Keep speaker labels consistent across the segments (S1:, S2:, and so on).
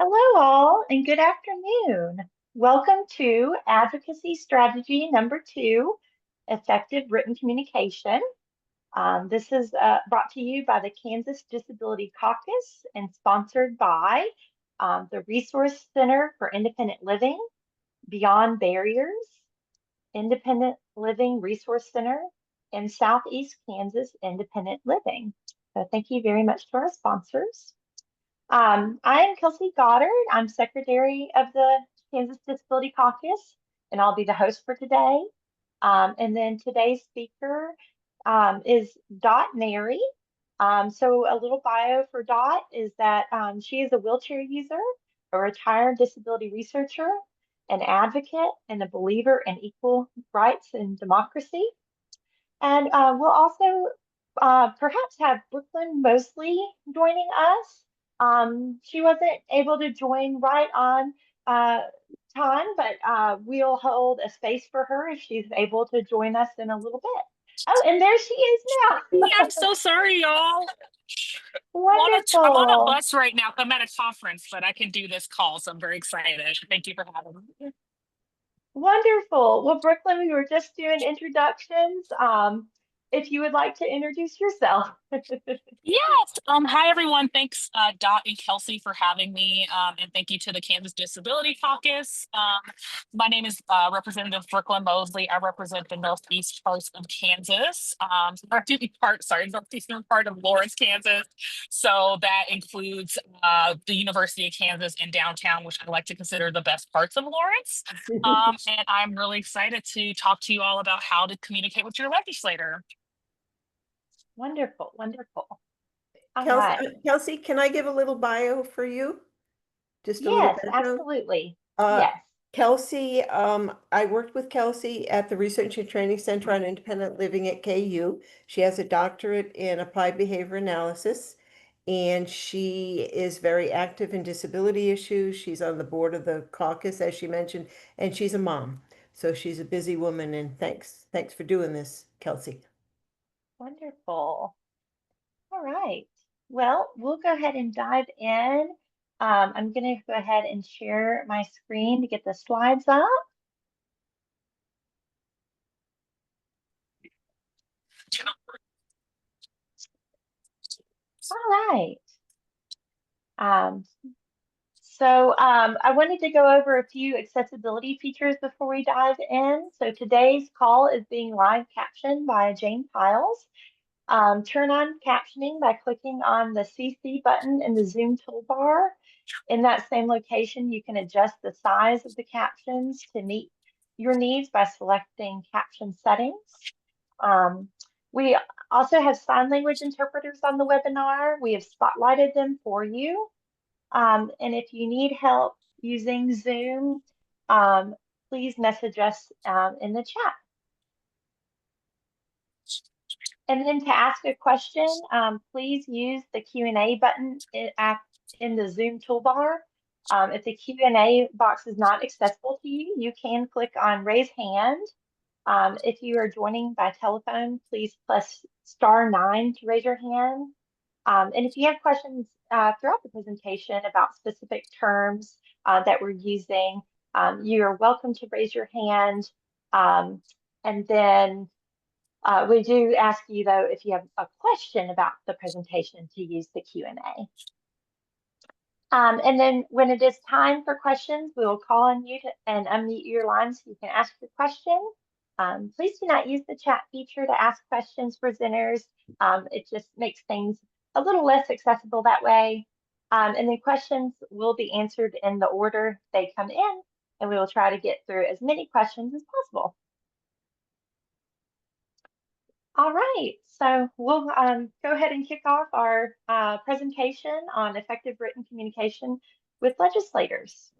S1: Hello, all, and good afternoon. Welcome to Advocacy Strategy number 2, Effective Written Communication. This is brought to you by the Kansas Disability Caucus and sponsored by the Resource Center for Independent Living, Beyond Barriers, Independent Living Resource Center, and Southeast Kansas Independent Living. So thank you very much to our sponsors. I am Kelsey Goddard. I'm Secretary of the Kansas Disability Caucus, and I'll be the host for today. And then today's speaker is Dot Nary. So a little bio for Dot is that she is a wheelchair user, a retired disability researcher, an advocate, and a believer in equal rights and democracy. And we'll also perhaps have Brooklynne Mosley joining us. She wasn't able to join right on uh, time, but we'll hold a space for her if she's able to join us in a little bit. Oh, and there she is now.
S2: Yeah, I'm so sorry, y'all. I'm on a
S1: Wonderful.
S2: bus right now. I'm at a conference, but I can do this call, so I'm very excited. Thank you for having me.
S1: Wonderful. Well, Brooklynne, we were just doing introductions. If you would like to introduce yourself.
S2: Yes. Hi everyone. Thanks, Dot and Kelsey for having me. And thank you to the Kansas Disability Caucus. My name is Representative Brooklynne Mosley. I represent the northeast part of Kansas. Northeastern part of Lawrence, Kansas. So that includes the University of Kansas and downtown, which I like to consider the best parts of Lawrence. And I'm really excited to talk to you all about how to communicate with your legislator.
S1: Wonderful, wonderful. All
S3: Kelsey,
S1: right.
S3: Kelsey, can I give a little bio for you? Just a little
S1: Yes,
S3: background.
S1: absolutely.
S3: Uh,
S1: Yes.
S3: Kelsey, I worked with Kelsey at the Research and Training Center on Independent Living at KU. She has a doctorate in applied behavior analysis, and she is very active in disability issues. She's on the board of the caucus, as she mentioned, and she's a mom. So she's a busy woman, and thanks for doing this, Kelsey.
S1: Wonderful. All right. Well, we'll go ahead and dive in. I'm going to go ahead and share my screen to get the slides up. All right. Um, I wanted to go over a few accessibility features before we dive in. So today's call is being live captioned by Jane Piles. Turn on captioning by clicking on the CC button in the Zoom toolbar. In that same location, you can adjust the size of the captions to meet your needs by selecting caption settings. We also have sign language interpreters on the webinar. We have spotlighted them for you. And if you need help using Zoom, please message us in the chat. And then to ask a question, please use the Q&A button in the Zoom toolbar. If the Q&A box is not accessible to you, you can click on raise hand. If you are joining by telephone, please press *9 to raise your hand. And if you have questions throughout the presentation about specific terms that we're using, you are welcome to raise your hand. And then we do ask you, though, if you have a question about the presentation to use the Q&A. And then when it is time for questions, we will call on you and unmute your line so you can ask your question. Please do not use the chat feature to ask questions for presenters. It just makes things a little less accessible that way. And then questions will be answered in the order they come in, and we will try to get through as many questions as possible. All right, so we'll go ahead and kick off our presentation on effective written communication with legislators.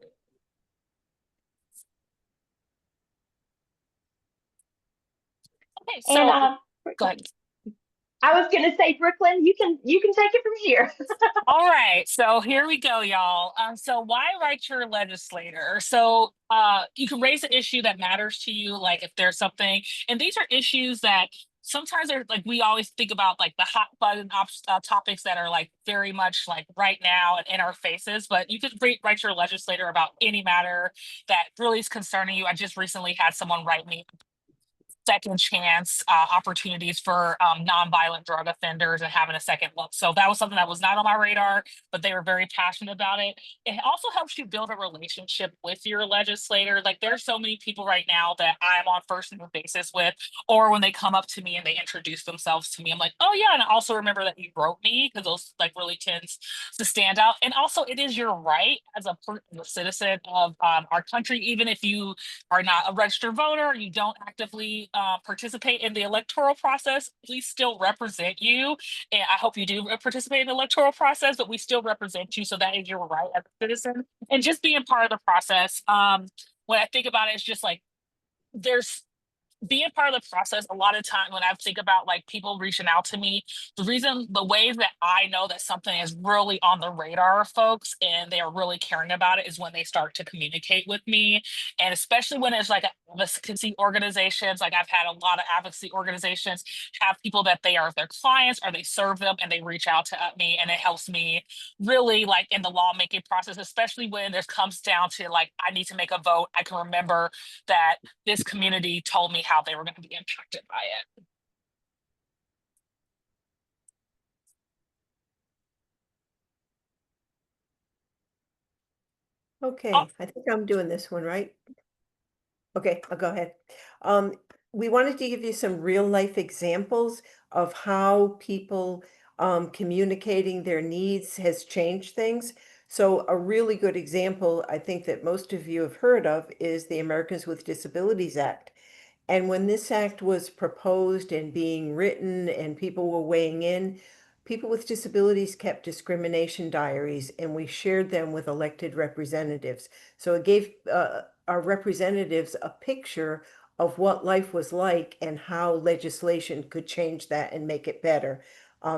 S2: Okay, so go ahead.
S1: I was going to say, Brooklynne, you can take it from here.
S2: All right, so here we go, y'all. So why write your legislator? So you can raise an issue that matters to you, like if there's something, and these are issues that sometimes there's like we always think about like the hot button topics that are like very much like right now and in our faces, but you could write your legislator about any matter that really is concerning you. I just recently had someone write me second chance opportunities for nonviolent drug offenders and having a second look. So that was something that was not on my radar, but they were very passionate about it. It also helps you build a relationship with your legislator. Like there's so many people right now that I'm on first name basis with, or when they come up to me and they introduce themselves to me, I'm like, oh yeah, and I also remember that you wrote me, because those like really tends to stand out. And also, it is your right as a citizen of our country, even if you are not a registered voter, you don't actively participate in the electoral process, we still represent you. And I hope you do participate in the electoral process, but we still represent you. So that is your right as a citizen. And just being part of the process, when I think about it, it's just like there's being part of the process. A lot of time when I think about like people reaching out to me, the ways that I know that something is really on the radar of folks and they are really caring about it is when they start to communicate with me. And especially when it's like advocacy organizations, like I've had a lot of advocacy organizations have people that they are their clients or they serve them and they reach out to me, and it helps me really like in the lawmaking process, especially when there comes down to like I need to make a vote. I can remember that this community told me how they were going to be impacted by it.
S3: Okay, I think I'm doing this one, right? Okay, I'll go ahead. We wanted to give you some real life examples of how people communicating their needs has changed things. So a really good example, I think that most of you have heard of, is the Americans with Disabilities Act. And when this act was proposed and being written and people were weighing in, people with disabilities kept discrimination diaries and we shared them with elected representatives. So it gave our representatives a picture of what life was like and how legislation could change that and make it better.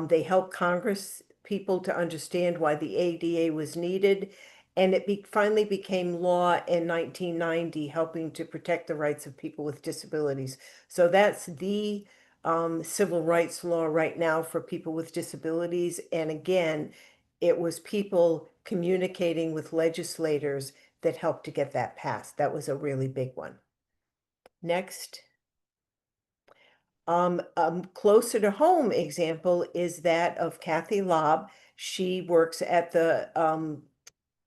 S3: They helped Congress people to understand why the ADA was needed, and it finally became law in 1990, helping to protect the rights of people with disabilities. So that's the civil rights law right now for people with disabilities. And again, it was people communicating with legislators that helped to get that passed. That was a really big one. Next. Closer to home example is that of Kathy Lobb. She works at the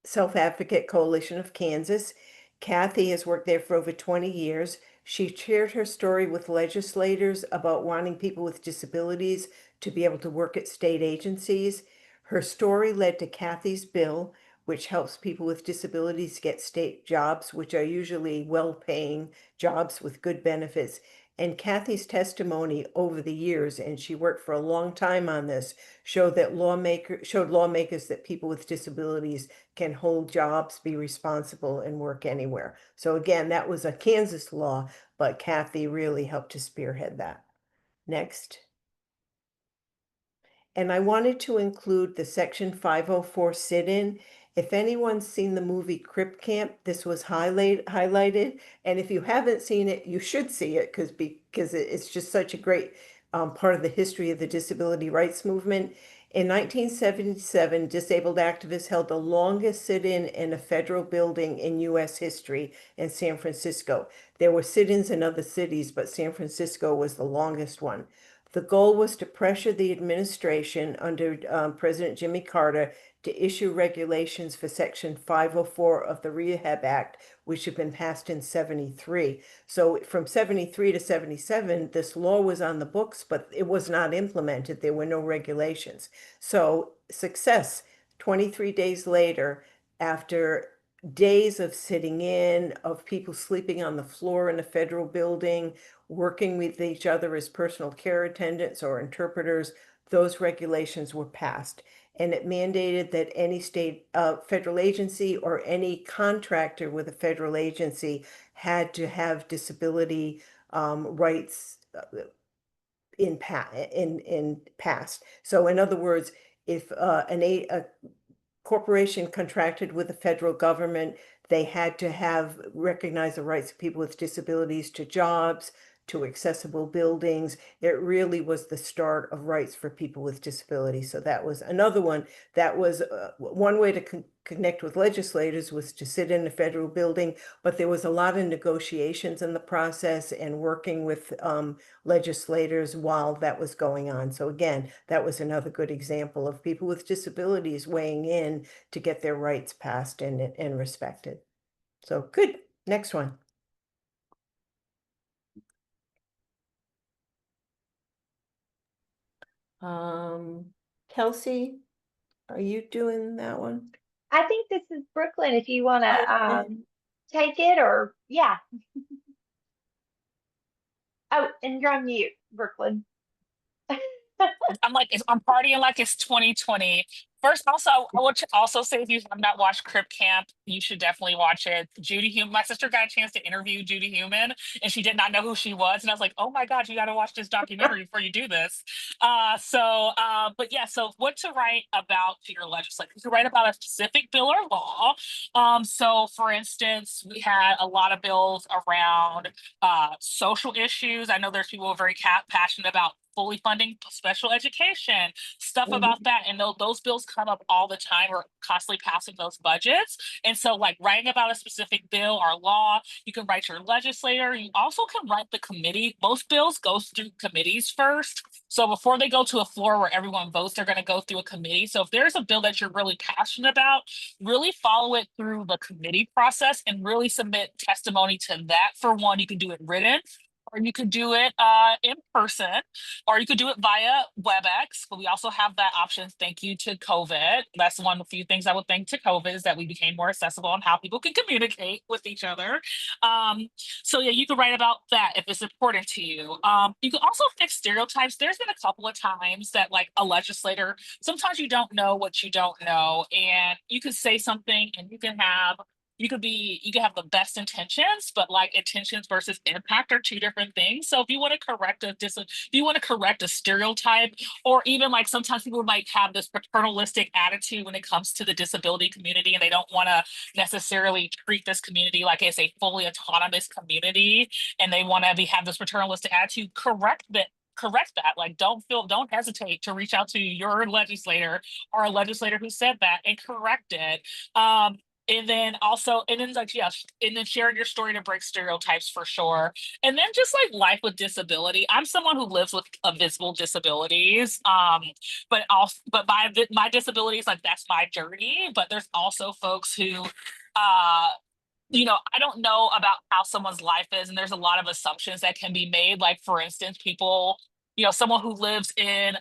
S3: Self-Advocate Coalition of Kansas. Kathy has worked there for over 20 years. She shared her story with legislators about wanting people with disabilities to be able to work at state agencies. Her story led to Kathy's bill, which helps people with disabilities get state jobs, which are usually well-paying jobs with good benefits. And Kathy's testimony over the years, and she worked for a long time on this, showed lawmakers that people with disabilities can hold jobs, be responsible, and work anywhere. So again, that was a Kansas law, but Kathy really helped to spearhead that. Next. And I wanted to include the Section 504 sit-in. If anyone's seen the movie Crip Camp, this was highlighted. And if you haven't seen it, you should see it because it's just such a great part of the history of the disability rights movement. In 1977, disabled activists held the longest sit-in in a federal building in U.S. history in San Francisco. There were sit-ins in other cities, but San Francisco was the longest one. The goal was to pressure the administration under President Jimmy Carter to issue regulations for Section 504 of the Rehab Act, which had been passed in 73. So from 73 to 77, this law was on the books, but it was not implemented. There were no regulations. So success, 23 days later, after days of sitting in, of people sleeping on the floor in a federal building, working with each other as personal care attendants or interpreters, those regulations were passed. And it mandated that any state federal agency or any contractor with a federal agency had to have disability rights in past. So in other words, if a corporation contracted with the federal government, they had to recognize the rights of people with disabilities to jobs, to accessible buildings. It really was the start of rights for people with disabilities. So that was another one. That was one way to connect with legislators, was to sit in a federal building, but there was a lot of negotiations in the process and working with legislators while that was going on. So again, that was another good example of people with disabilities weighing in to get their rights passed and respected. So good. Next one. Kelsey, are you doing that one?
S1: I think this is Brooklynne, if you want to
S3: Okay.
S1: take it, or yeah. Oh, and you're on mute, Brooklynne.
S2: I'm partying like it's 2020. First, also, I want to also say, if you have not watched Crip Camp, you should definitely watch it. Judy Human, my sister got a chance to interview Judy Human, and she did not know who she was. And I was like, oh my God, you got to watch this documentary before you do this. But yeah, so what to write about to your legislature? You can write about a specific bill or law. So for instance, we had a lot of bills around social issues. I know there's people who are very passionate about fully funding special education, stuff about that. And those bills come up all the time. We're constantly passing those budgets. And so like writing about a specific bill or law, you can write your legislator. You also can write the committee. Most bills go through committees first. So before they go to a floor where everyone votes, they're going to go through a committee. So if there's a bill that you're really passionate about, really follow it through the committee process and really submit testimony to that. For one, you can do it written, or you could do it in person, or you could do it via WebEx. But we also have that option. Thank you to COVID. That's one of the few things I would thank to COVID, is that we became more accessible on how people can communicate with each other. So yeah, you can write about that if it's important to you. You can also fix stereotypes. There's been a couple of times that like a legislator, sometimes you don't know what you don't know, and you could say something and you can have the best intentions, but like intentions versus impact are two different things. So if you want to correct a stereotype, or even like sometimes people might have this paternalistic attitude when it comes to the disability community, and they don't want to necessarily treat this community like it's a fully autonomous community, and they want to have this paternalistic attitude, correct that. Like don't hesitate to reach out to your legislator or a legislator who said that and correct it. And then like, yes, and then sharing your story to break stereotypes, for sure. And then just like life with disability. I'm someone who lives with visible disabilities. But my disabilities, like that's my journey. But there's also folks who, I don't know about how someone's life is, and there's a lot of assumptions that can be made. Like, for instance, people, someone who lives in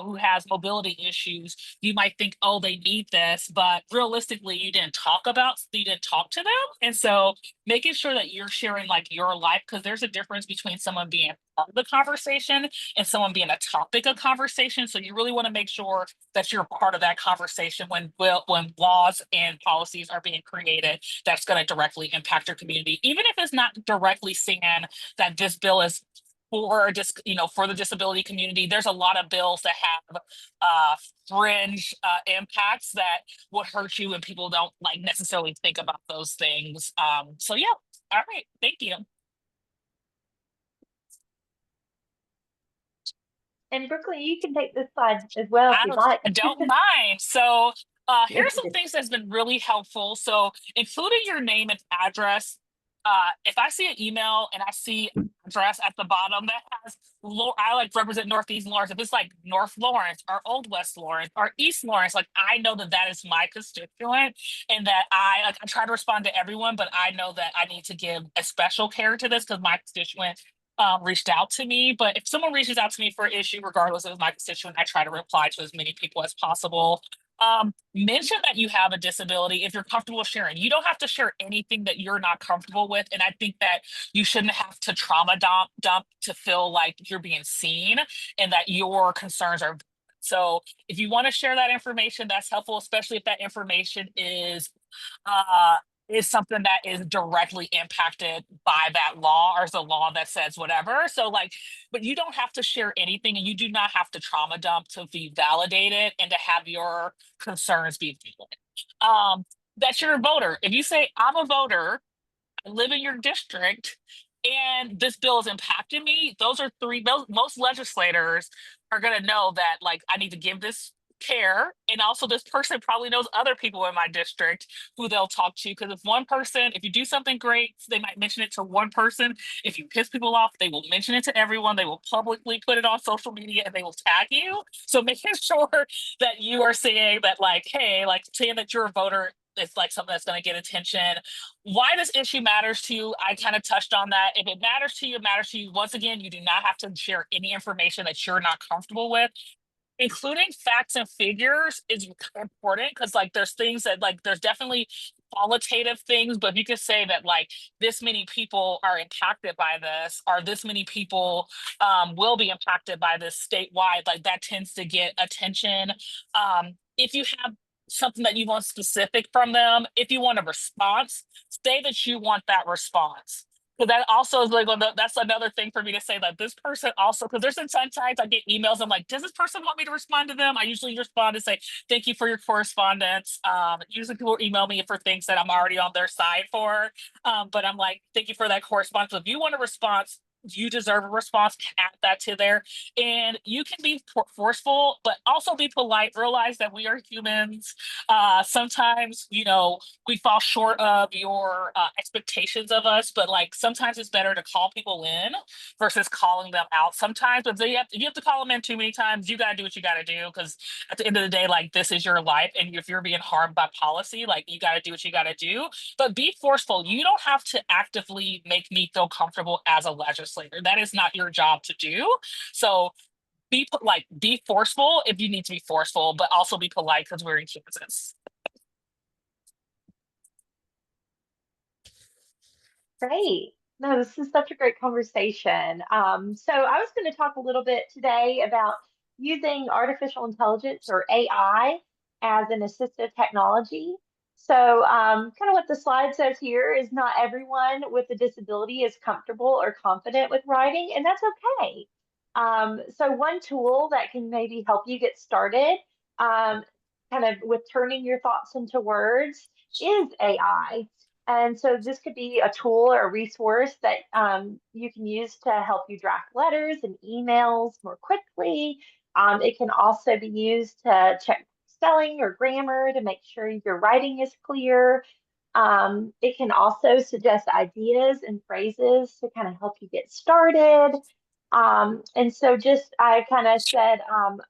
S2: who has mobility issues, you might think, oh, they need this, but realistically, you didn't talk to them. And so making sure that you're sharing like your life, because there's a difference between someone being part of the conversation and someone being a topic of conversation. So you really want to make sure that you're part of that conversation when laws and policies are being created that's going to directly impact your community, even if it's not directly saying that this bill is for the disability community. There's a lot of bills that have fringe impacts that would hurt you, and people don't like necessarily think about those things. So yeah, all right, thank you.
S1: And Brooklynne, you can take this slide as well if you'd like.
S2: I don't mind. So here's some things that's been really helpful. So including your name and address. If I see an email and I see an address at the bottom that has, I like represent Northeast Lawrence. If it's like North Lawrence or Old West Lawrence or East Lawrence, like I know that that is my constituent, and that I try to respond to everyone, but I know that I need to give a special care to this because my constituent reached out to me. But if someone reaches out to me for an issue, regardless of my constituent, I try to reply to as many people as possible. Mention that you have a disability if you're comfortable sharing. You don't have to share anything that you're not comfortable with. And I think that you shouldn't have to trauma dump to feel like you're being seen and that your concerns are. So if you want to share that information, that's helpful, especially if that information is something that is directly impacted by that law, or is a law that says whatever. So like, but you don't have to share anything, and you do not have to trauma dump to be validated and to have your concerns be valid. That you're a voter. If you say, I'm a voter, I live in your district, and this bill has impacted me, those are three, most legislators are going to know that like I need to give this care. And also this person probably knows other people in my district who they'll talk to. Because if you do something great, they might mention it to one person. If you piss people off, they will mention it to everyone. They will publicly put it on social media and they will tag you. So making sure that you are saying that like, hey, like saying that you're a voter, it's like something that's going to get attention. Why this issue matters to you, I kind of touched on that. If it matters to you, it matters to you. Once again, you do not have to share any information that you're not comfortable with. Including facts and figures is important because like there's things that like there's definitely qualitative things, but you could say that like this many people are impacted by this, or this many people will be impacted by this statewide, like that tends to get attention. If you have something that you want specific from them, if you want a response, say that you want that response. So that also is like, that's another thing for me to say that this person also, because there's sometimes I get emails, I'm like, does this person want me to respond to them? I usually respond and say, thank you for your correspondence. Usually people email me for things that I'm already on their side for. But I'm like, thank you for that correspondence. So if you want a response, you deserve a response, add that to there. And you can be forceful, but also be polite. Realize that we are humans. Sometimes, we fall short of your expectations of us, but like sometimes it's better to call people in versus calling them out sometimes. But if you have to call them in too many times, you got to do what you got to do, because at the end of the day, like this is your life. And if you're being harmed by policy, like you got to do what you got to do, but be forceful. You don't have to actively make me feel comfortable as a legislator. That is not your job to do. So be forceful if you need to be forceful, but also be polite because we're in Kansas.
S1: Great. No, this is such a great conversation. So I was going to talk a little bit today about using artificial intelligence or AI as an assistive technology. So kind of what the slide says here is not everyone with a disability is comfortable or confident with writing, and that's okay. So one tool that can maybe help you get started kind of with turning your thoughts into words is AI. And so this could be a tool or a resource that you can use to help you draft letters and emails more quickly. It can also be used to check spelling or grammar to make sure your writing is clear. It can also suggest ideas and phrases to kind of help you get started. And so I kind of said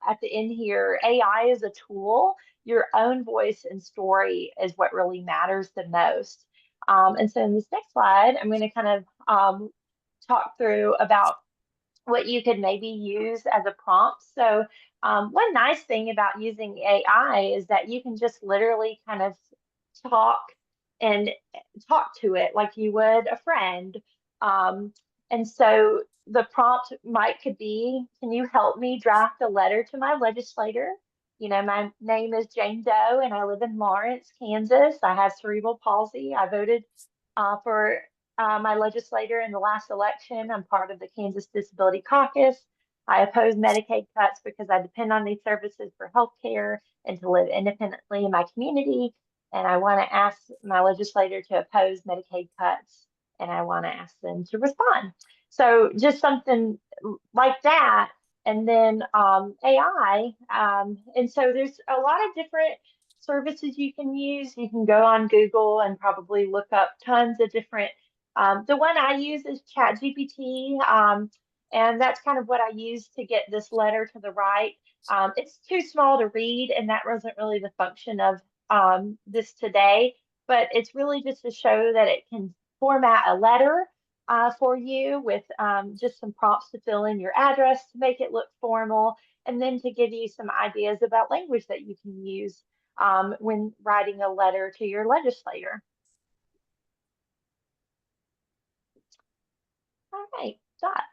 S1: at the end here, AI is a tool. Your own voice and story is what really matters the most. And so in this next slide, I'm going to kind of talk through about what you could maybe use as a prompt. So one nice thing about using AI is that you can just literally kind of talk and talk to it like you would a friend. And so the prompt could be, can you help me draft a letter to my legislator? My name is Jane Doe and I live in Lawrence, Kansas. I have cerebral palsy. I voted for my legislator in the last election. I'm part of the Kansas Disability Caucus. I oppose Medicaid cuts because I depend on these services for health care and to live independently in my community. And I want to ask my legislator to oppose Medicaid cuts, and I want to ask them to respond. So just something like that. And then AI. And so there's a lot of different services you can use. You can go on Google and probably look up tons of different. The one I use is ChatGPT, and that's kind of what I use to get this letter to the right. It's too small to read, and that wasn't really the function of this today, but it's really just to show that it can format a letter for you with just some prompts to fill in your address to make it look formal, and then to give you some ideas about language that you can use when writing a letter to your legislator. All right, Dot.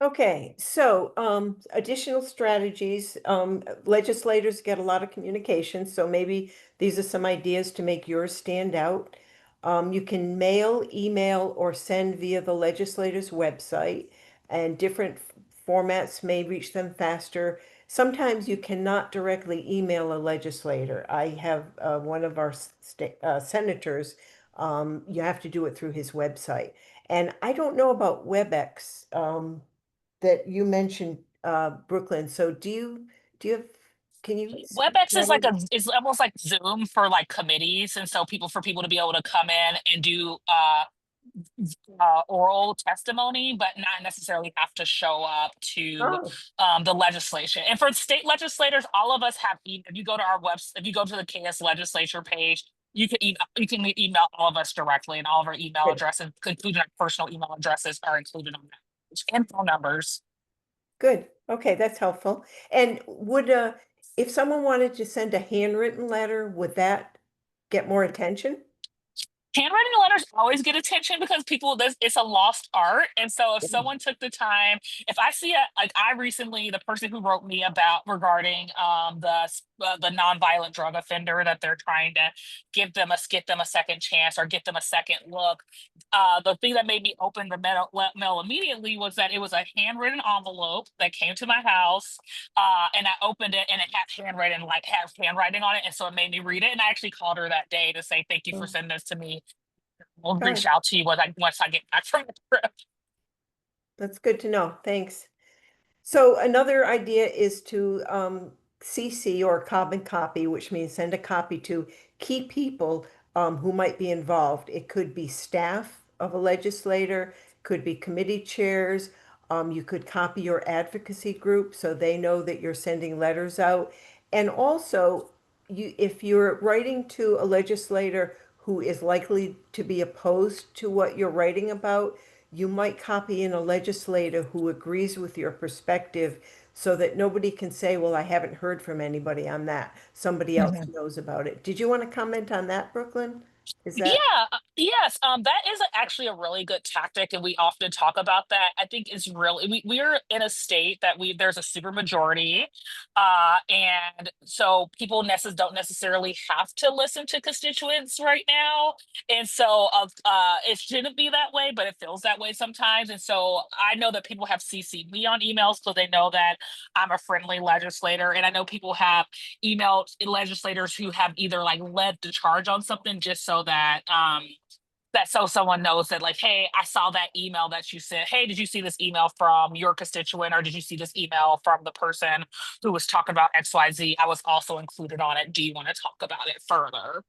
S3: Okay, so additional strategies. Legislators get a lot of communication, so maybe these are some ideas to make yours stand out. You can mail, email, or send via the legislator's website, and different formats may reach them faster. Sometimes you cannot directly email a legislator. I have one of our senators, you have to do it through his website. And I don't know about WebEx that you mentioned, Brooklynne. So do you have, can you speak to
S2: WebEx is
S3: that a
S2: like
S3: little?
S2: is almost like Zoom for like committees, and so for people to be able to come in and do oral testimony, but not necessarily have to show up to
S3: Oh,
S2: the legislation. And for state legislators, all of us have. If you go to our website, if you go to the KS legislature page, you can email all of us directly, and all of our email
S3: good.
S2: addresses, including our personal email addresses, are included on that page, and phone numbers.
S3: Good. Okay, that's helpful. And would if someone wanted to send a handwritten letter, would that get more attention?
S2: Handwriting letters always get attention because it's a lost art. And so if
S3: Yeah.
S2: someone took the time, if I see like I recently, the person who wrote me about regarding the nonviolent drug offender that they're trying to get them a second chance or get them a second look. The thing that made me open the mail immediately was that it was a handwritten envelope that came to my house, and I opened it and it had handwriting on it, and so it made me read it. And I actually called her that day to say thank you for
S3: Oh,
S2: sending this to me. We'll reach
S3: good.
S2: out to you once I get back from the trip.
S3: That's good to know. Thanks. So another idea is to CC or carbon copy, which means send a copy to key people who might be involved. It could be staff of a legislator, could be committee chairs. You could copy your advocacy group so they know that you're sending letters out. And also, if you're writing to a legislator who is likely to be opposed to what you're writing about, you might copy in a legislator who agrees with your perspective so that nobody can say, well, I haven't heard from anybody on that. Somebody else
S2: Mhm.
S3: knows about it. Did you want to comment on that, Brooklynne? Is that?
S2: Yeah, yes, that is actually a really good tactic, and we often talk about that. I think it's really we're in a state that there's a super majority, and so people don't necessarily have to listen to constituents right now, and so it shouldn't be that way, but it feels that way sometimes. And so I know that people have CC'd me on emails, so they know that I'm a friendly legislator, and I know people have emailed legislators who have either like led the charge on something just so that so someone knows that, like, hey, I saw that email that you sent. Hey, did you see this email from your constituent, or did you see this email from the person who was talking about XYZ? I was also included on it. Do you want to talk about it further?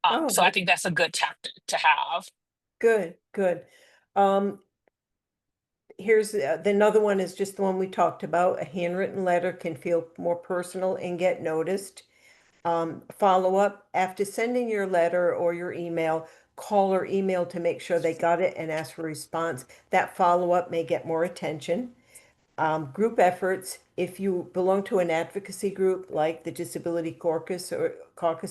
S3: Oh,
S2: So I think that's a good tactic to have.
S3: good, good. Um, here's the another one is just the one we talked about. A handwritten letter can feel more personal and get noticed. Follow up after sending your letter or your email, call or email to make sure they got it and ask for a response. That follow up may get more attention. Group efforts, if you belong to an advocacy group like the Disability Caucus or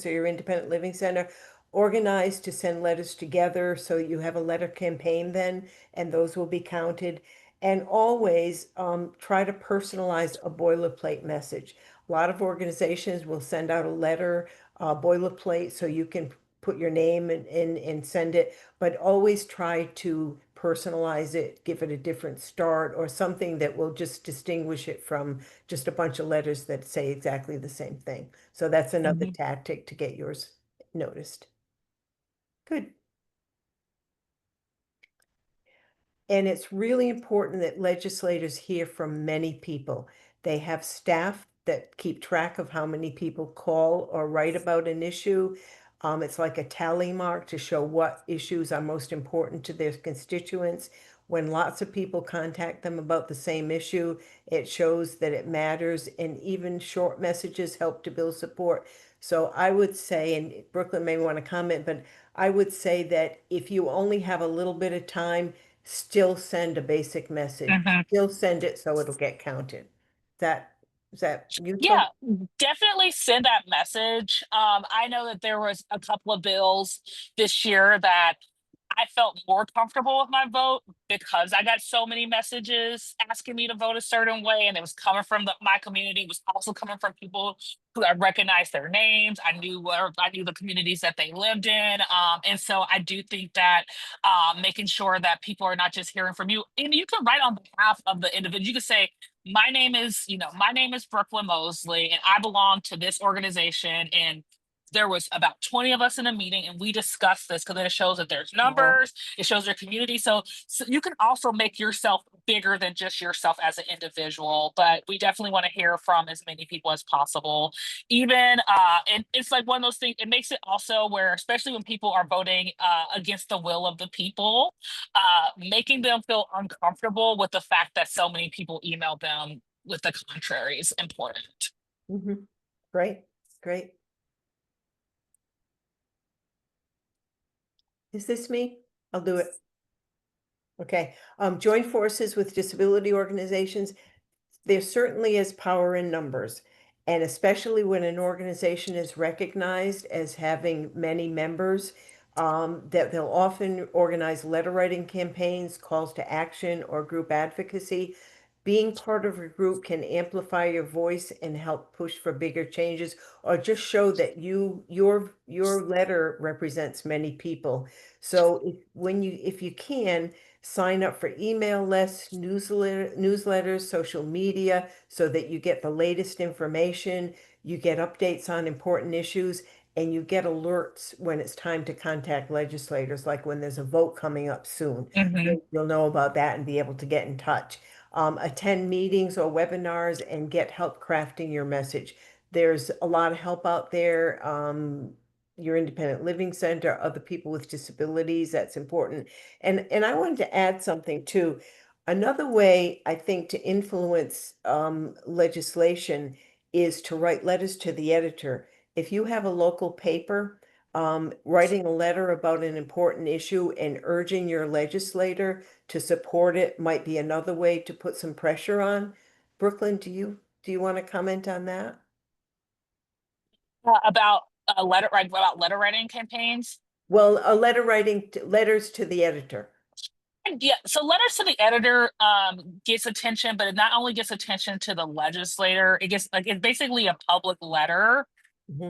S3: your Independent Living Center, organize to send letters together so you have a letter campaign then, and those will be counted. And always try to personalize a boilerplate message. A lot of organizations will send out a letter, boilerplate, so you can put your name and send it, but always try to personalize it, give it a different start or something that will just distinguish it from just a bunch of letters that say exactly the same thing. So that's another
S2: Mhm.
S3: tactic to get yours noticed. Good. And it's really important that legislators hear from many people. They have staff that keep track of how many people call or write about an issue. It's like a tally mark to show what issues are most important to their constituents. When lots of people contact them about the same issue, it shows that it matters, and even short messages help to build support. So I would say, and Brooklynne may want to comment, but I would say that if you only have a little bit of time, still send a basic message,
S2: Mhm.
S3: still send it so it'll get counted. That, is that
S2: Yeah,
S3: useful?
S2: definitely send that message. I know that there was a couple of bills this year that I felt more comfortable with my vote because I got so many messages asking me to vote a certain way, and it was coming from my community. It was also coming from people who I recognized their names. I knew the communities that they lived in, and so I do think that making sure that people are not just hearing from you, and you can write on behalf of the individual. You can say, my name is Brooklynne Mosley, and I belong to this organization in there was about 20 of us in a meeting, and we discussed this because it shows that there's
S3: Wow.
S2: numbers, it shows your community. So you can also make yourself bigger than just yourself as an individual, but we definitely want to hear from as many people as possible. Even and it's like one of those things, it makes it also where, especially when people are voting against the will of the people, making them feel uncomfortable with the fact that so many people email them with the contrary is important.
S3: Great, great. Is this me? I'll do it. Okay. Join forces with disability organizations. There certainly is power in numbers, and especially when an organization is recognized as having many members, that they'll often organize letter writing campaigns, calls to action, or group advocacy. Being part of a group can amplify your voice and help push for bigger changes, or just show that your letter represents many people. So if you can, sign up for email lists, newsletters, social media, so that you get the latest information, you get updates on important issues, and you get alerts when it's time to contact legislators, like when there's a vote coming up soon. You'll know about that and be able to get in touch. Attend meetings or webinars and get help crafting your message. There's a lot of help out there. Your independent living center, other people with disabilities, that's important. And I wanted to add something too. Another way I think to influence legislation is to write letters to the editor. If you have a local paper, writing a letter about an important issue and urging your legislator to support it might be another way to put some pressure on. Brooklynne, do you want to comment on that?
S2: About letter writing campaigns.
S3: Well, letters to the editor.
S2: Yeah, so letters to the editor gets attention, but it not only gets attention to the legislator, it gets like it's basically a public letter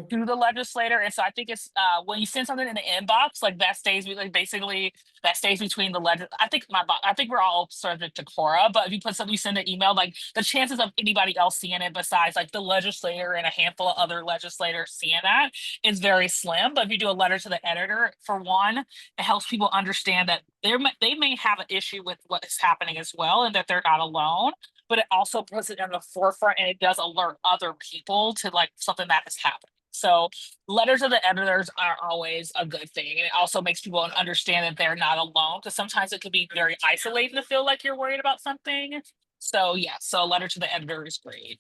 S2: to the legislator. And so I think it's when you send something in the inbox, like that stays like basically that stays between the I think we're all subject to Quora, but if you put something, you send an email, like the chances of anybody else seeing it besides like the legislator and a handful of other legislators seeing that is very slim. But if you do a letter to the editor, for one, it helps people understand that they may have an issue with what is happening as well, and that they're not alone. But it also puts it in the forefront, and it does alert other people to like something that is happening. So letters of the editors are always a good thing. And it also makes people understand that they're not alone, because sometimes it can be very isolating to feel like you're worried about something. So yeah, so a letter to the editor is great.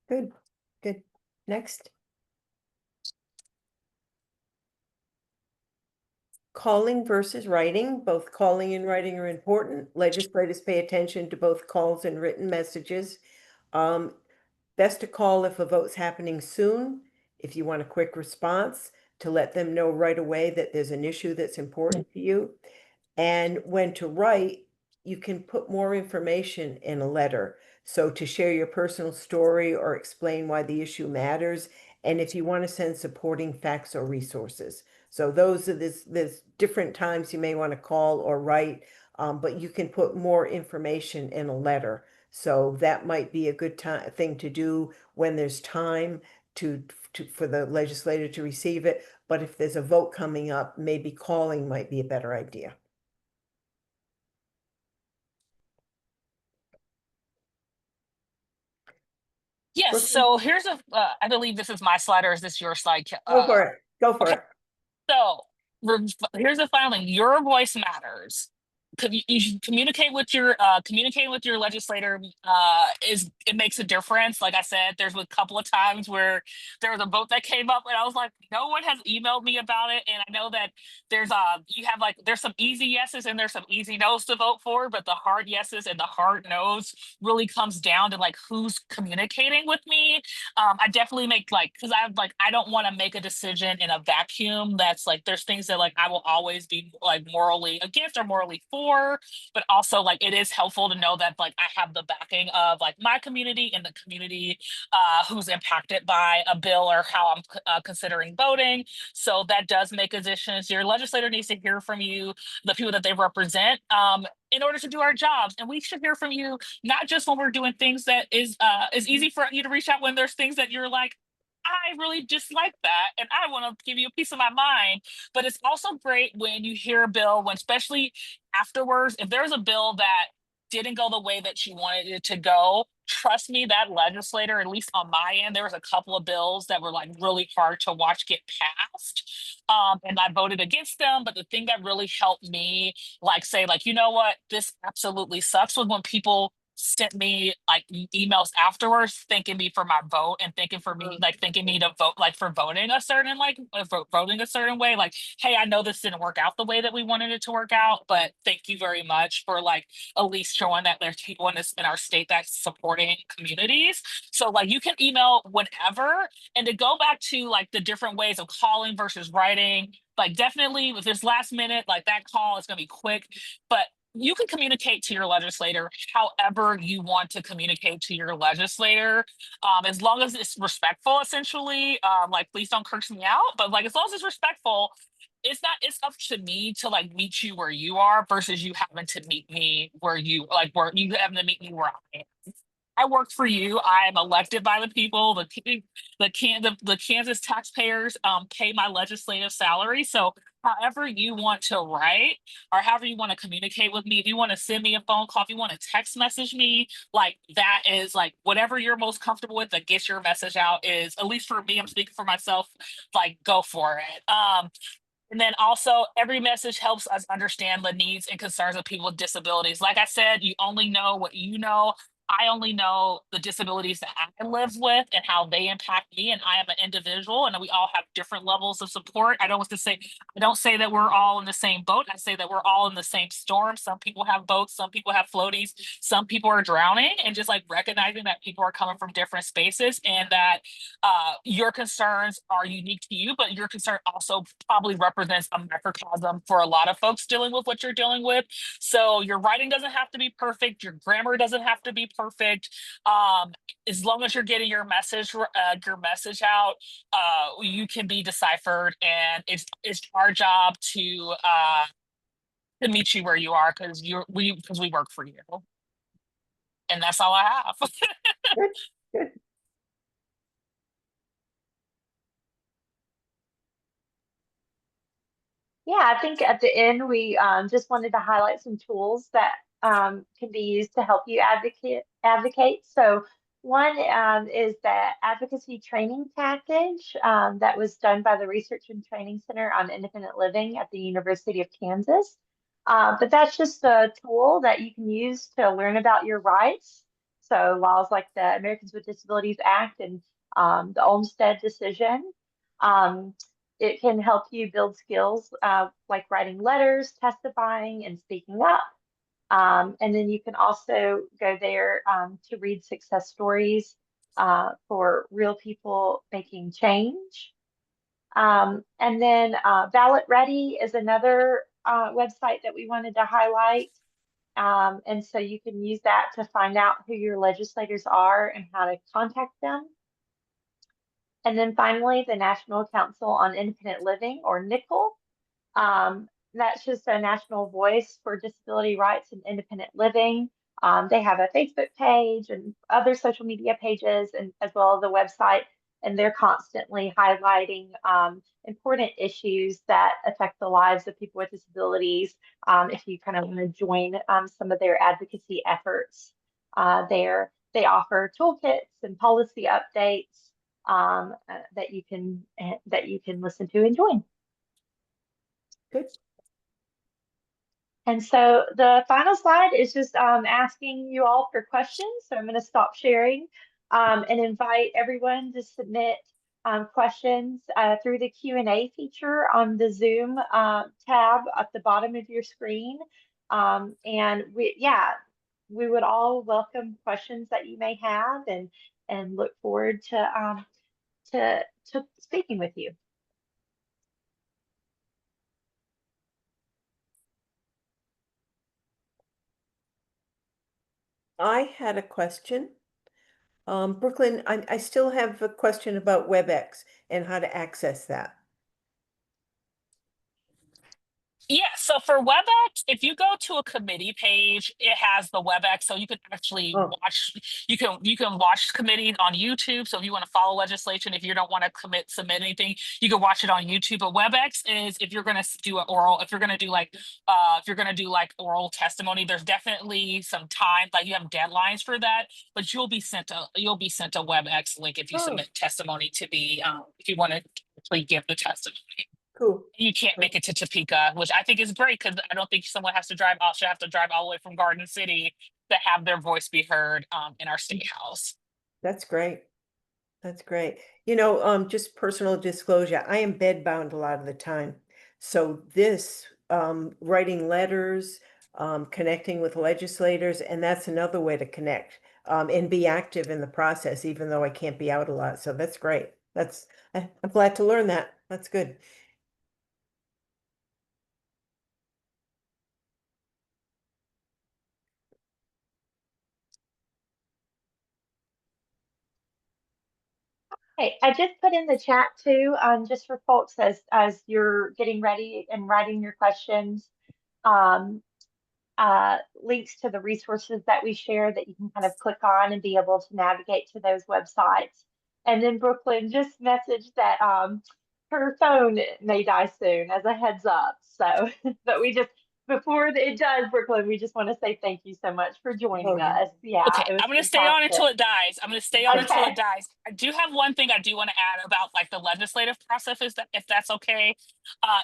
S3: Good, good. Next. Calling versus writing. Both calling and writing are important. Legislators pay attention to both calls and written messages. Best to call if a vote's happening soon, if you want a quick response, to let them know right away that there's an issue that's important to you. And when to write, you can put more information in a letter. So to share your personal story or explain why the issue matters, and if you want to send supporting facts or resources. So there's different times you may want to call or write, but you can put more information in a letter. So that might be a good thing to do when there's time for the legislator to receive it. But if there's a vote coming up, maybe calling might be a better idea.
S2: Yes, so here's I believe this is my slide, or is this your slide?
S3: Go for it. Go for it.
S2: So here's the final thing: your voice matters. You should communicate with your legislator. It makes a difference. Like I said, there's a couple of times where there was a vote that came up, and I was like, no one has emailed me about it. And I know that there's some easy yeses and there's some easy no's to vote for, but the hard yeses and the hard no's really comes down to like who's communicating with me. I definitely make because I don't want to make a decision in a vacuum. That's like there's things that like I will always be like morally against or morally for, but also like it is helpful to know that like I have the backing of like my community and the community who's impacted by a bill or how I'm considering voting. So that does make a difference. Your legislator needs to hear from you, the people that they represent, in order to do our jobs. And we should hear from you, not just when we're doing things that is easy for you to reach out when there's things that you're like, I really dislike that, and I want to give you a piece of my mind. But it's also great when you hear a bill, when especially afterwards, if there's a bill that didn't go the way that you wanted it to go, trust me, that legislator, at least on my end, there was a couple of bills that were like really hard to watch get passed. And I voted against them. But the thing that really helped me, like, say, like, you know what, this absolutely sucks, was when people sent me like emails afterwards thanking me for my vote and thanking me to vote, like, for voting a certain, like, voting a certain way, like, hey, I know this didn't work out the way that we wanted it to work out, but thank you very much for, like, at least showing that there's people in our state that's supporting communities. So, like, you can email whenever. And to go back to like the different ways of calling versus writing, like, definitely if it's last minute, like, that call is going to be quick, but you can communicate to your legislator however you want to communicate to your legislator, as long as it's respectful, essentially. Like, please don't curse me out, but, like, as long as it's respectful, it's up to me to, like, meet you where you are versus you having to meet me where you having to meet me where I am. I work for you. I am elected by the people. The Kansas taxpayers pay my legislative salary. So however you want to write or however you want to communicate with me, if you want to send me a phone call, if you want to text message me, like, that is, like, whatever you're most comfortable with that gets your message out, is, at least for me, I'm speaking for myself, like, go for it. And then also, every message helps us understand the needs and concerns of people with disabilities. Like I said, you only know what you know. I only know the disabilities that I live with and how they impact me. And I am an individual, and we all have different levels of support. I don't say that we're all in the same boat. I say that we're all in the same storm. Some people have boats, some people have floaties, some people are drowning, and just, like, recognizing that people are coming from different spaces, and that your concerns are unique to you, but your concern also probably represents a microcosm for a lot of folks dealing with what you're dealing with. So your writing doesn't have to be perfect. Your grammar doesn't have to be perfect. As long as you're getting your message out, you can be deciphered, and it's our job to meet you where you are, because we work for you. And that's all I have.
S3: Good, good.
S1: Yeah, I think at the end we just wanted to highlight some tools that can be used to help you advocate. So one is the advocacy training package that was done by the Research and Training Center on Independent Living at the University of Kansas. But that's just a tool that you can use to learn about your rights. So laws like the Americans with Disabilities Act and the Olmstead decision. Um, it can help you build skills like writing letters, testifying, and speaking up. And then you can also go there to read success stories for real people making change. And then Ballot Ready is another website that we wanted to highlight. And so you can use that to find out who your legislators are and how to contact them. And then finally, the National Council on Independent Living, or NICL. That's just a national voice for disability rights and independent living. They have a Facebook page and other social media pages, and as well as a website, and they're constantly highlighting important issues that affect the lives of people with disabilities. If you kind of want to join some of their advocacy efforts there, they offer toolkits and policy updates that you can listen to and join.
S3: Good.
S1: And so the final slide is just asking you all for questions. So I'm going to stop sharing and invite everyone to submit questions through the Q&A feature on the Zoom tab at the bottom of your screen. And we would all welcome questions that you may have, and look forward to speaking with you.
S3: I had a question. Brooklynne, I still have a question about WebEx and how to access that.
S2: Yeah, so for WebEx, if you go to a committee page, it has the WebEx, so you can actually
S3: Oh,
S2: watch. You can watch committees on YouTube. So if you want to follow legislation, if you don't want to submit anything, you can watch it on YouTube. But WebEx is if you're going to do an oral, if you're going to do like oral testimony, there's definitely some time, like you have deadlines for that. But you'll be sent a WebEx link if you
S3: oh,
S2: submit testimony to be if you want to actually give the testimony.
S3: cool.
S2: You can't make it to Topeka, which I think is great because I don't think someone should have to drive all the way from Garden City to have their voice be heard in our state house.
S3: That's great. That's great. Just personal disclosure, I am bedbound a lot of the time. So this, writing letters, connecting with legislators, and that's another way to connect, and be active in the process, even though I can't be out a lot. So that's great. I'm glad to learn that. That's good.
S1: Hey, I just put in the chat too, just for folks as you're getting ready and writing your questions, um, links to the resources that we share that you can kind of click on and be able to navigate to those websites. And then Brooklynne just messaged that her phone may die soon as a heads up. So, but before it does, Brooklynne, we just want to say thank you so much for
S3: Oh,
S1: joining
S3: yeah.
S1: us. Yeah,
S2: Okay,
S1: it was
S2: I'm gonna stay on
S1: fantastic.
S2: until it dies. I'm gonna stay on until it
S1: Okay.
S2: dies. I do have one thing I do want to add about like the legislative process, is that if that's okay.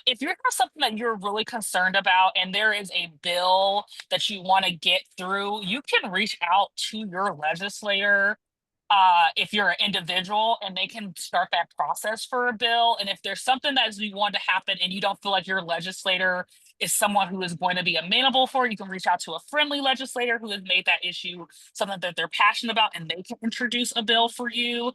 S2: If you have something that you're really concerned about and there is a bill that you want to get through, you can reach out to your legislator if you're an individual, and they can start that process for a bill. And if there's something that you want to happen and you don't feel like your legislator is someone who is going to be amenable for it, you can reach out to a friendly legislator who has made that issue something that they're passionate about, and they can introduce a bill for you.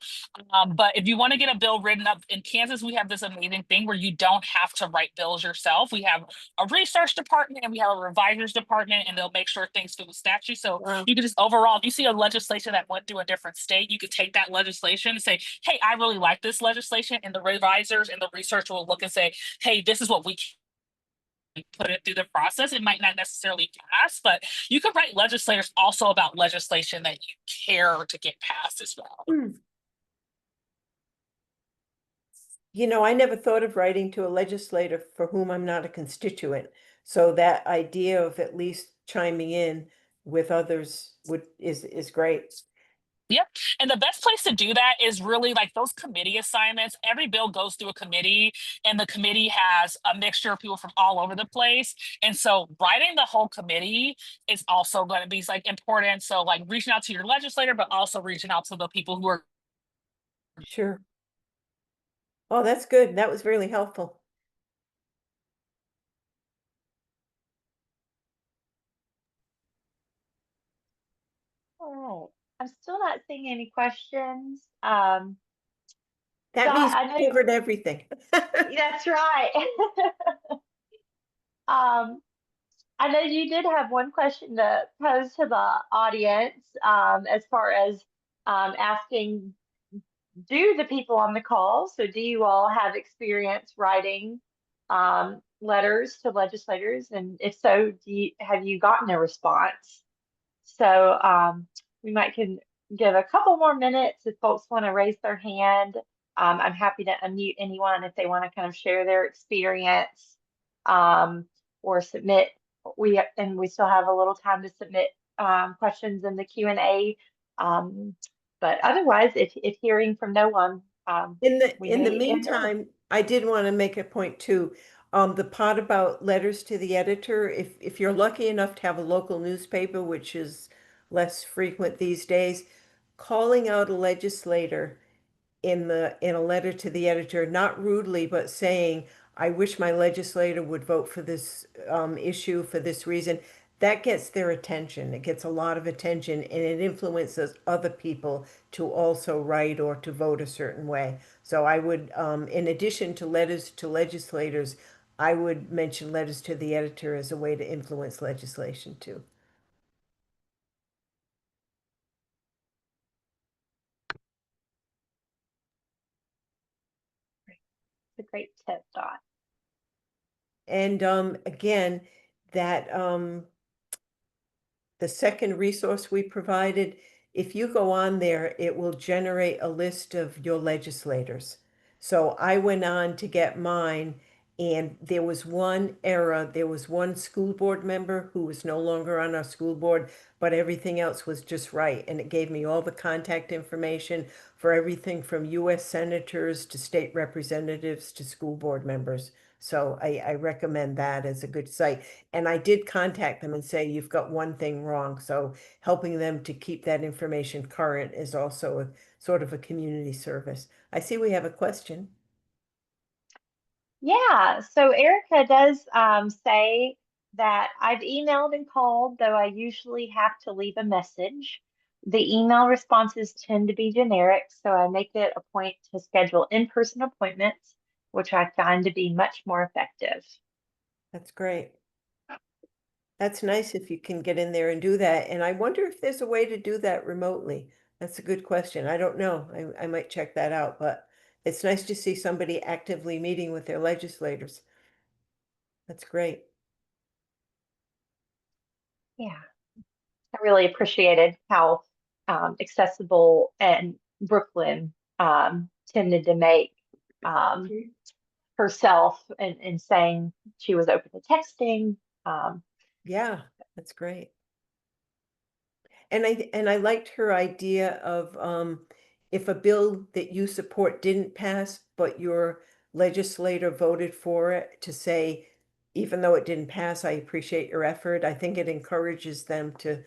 S2: But if you want to get a bill written up in Kansas, we have this amazing thing where you don't have to write bills yourself. We have a research department and we have a revisers department, and they'll make sure things fit with statute. So
S3: Wow.
S2: you could just overall, if you see a legislation that went through a different state, you could take that legislation and say, hey, I really like this legislation. And the revisers and the research will look and say, hey, this is what we put it through the process. It might not necessarily pass, but you could write legislators also about legislation that you care to get passed as well.
S3: Hmm. I never thought of writing to a legislator for whom I'm not a constituent. So that idea of at least chiming in with others is great.
S2: Yep. And the best place to do that is really like those committee assignments. Every bill goes through a committee, and the committee has a mixture of people from all over the place. And so writing the whole committee is also going to be like important. So like reaching out to your legislator, but also reaching out to the people who are.
S3: Sure. Oh, that's good. That was really helpful.
S1: All right. I'm still not seeing any questions.
S3: That
S1: Dot,
S3: means
S1: I
S3: we
S1: know
S3: covered everything.
S1: that's right. Um, I know you did have one question to pose to the audience, as far as asking, do the people on the call, so do you all have experience writing letters to legislators? And if so, have you gotten a response? So we might can give a couple more minutes if folks want to raise their hand. I'm happy to unmute anyone if they want to kind of share their experience, um, or submit. We still have a little time to submit questions in the Q&A. But otherwise, if hearing from no one, we
S3: In the
S1: may end there.
S3: meantime, I did want to make a point too. The part about letters to the editor, if you're lucky enough to have a local newspaper, which is less frequent these days, calling out a legislator in a letter to the editor, not rudely, but saying, I wish my legislator would vote for this issue for this reason. That gets their attention. It gets a lot of attention, and it influences other people to also write or to vote a certain way. So I would, in addition to letters to legislators, I would mention letters to the editor as a way to influence legislation too.
S1: It's a great tip, Dot.
S3: And again, that the second resource we provided, if you go on there, it will generate a list of your legislators. So I went on to get mine, and there was one error. There was one school board member who was no longer on our school board, but everything else was just right. And it gave me all the contact information for everything from US senators to state representatives to school board members. So I recommend that as a good site. And I did contact them and say, you've got one thing wrong. So helping them to keep that information current is also a sort of a community service. I see we have a question.
S1: Yeah, so Erica does say that I've emailed and called, though I usually have to leave a message. The email responses tend to be generic, so I make it a point to schedule in-person appointments, which I find to be much more effective.
S3: That's great. That's nice if you can get in there and do that. And I wonder if there's a way to do that remotely. That's a good question. I don't know. I might check that out, but it's nice to see somebody actively meeting with their legislators. That's great.
S1: Yeah, I really appreciated how accessible and Brooklynne tended to make um, herself and saying she was open to texting. Um,
S3: Yeah, that's great. And I liked her idea of if a bill that you support didn't pass, but your legislator voted for it, to say, even though it didn't pass, I appreciate your effort. I think it encourages them to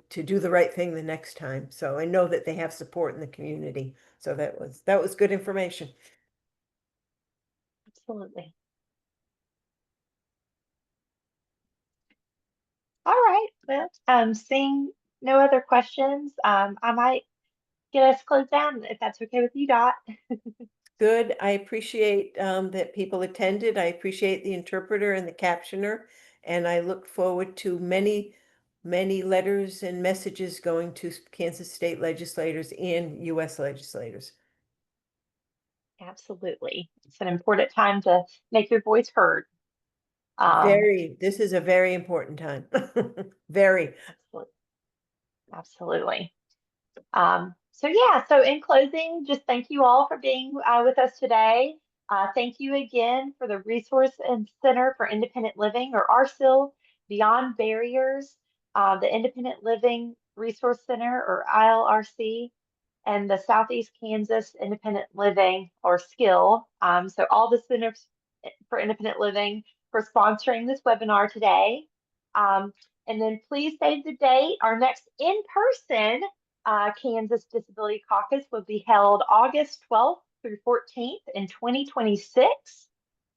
S3: do the right thing the next time. So I know that they have support in the community. So that was good information.
S1: Absolutely. All right. Well, seeing no other questions, I might get us closed down if that's okay with you, Dot.
S3: Good. I appreciate that people attended. I appreciate the interpreter and the captioner, and I look forward to many, many letters and messages going to Kansas state legislators and US legislators.
S1: Absolutely. It's an important time to make your voice heard. Um,
S3: This is a very important time. Very.
S1: absolutely. Absolutely. So yeah, so in closing, just thank you all for being with us today. Thank you again for the Resource and Center for Independent Living, or RCIL, Beyond Barriers, the Independent Living Resource Center, or ILRC, and the Southeast Kansas Independent Living, or SKILL. So all the Centers for Independent Living for sponsoring this webinar today. Um, and then please save the date. Our next in-person Kansas Disability Caucus will be held August 12th through 14th in 2026.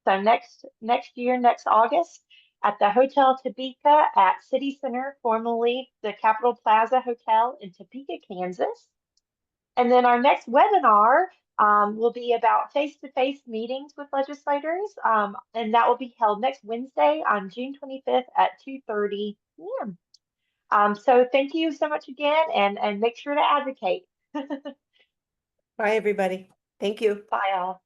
S1: So next year, next August, at the Hotel Topeka at City Center, formerly the Capitol Plaza Hotel in Topeka, Kansas. And then our next webinar will be about face-to-face meetings with legislators, and that will be held next Wednesday on June 25th at 2:30 p.m. So thank you so much again, and make sure to advocate.
S3: Bye, everybody. Thank you.
S1: Bye all.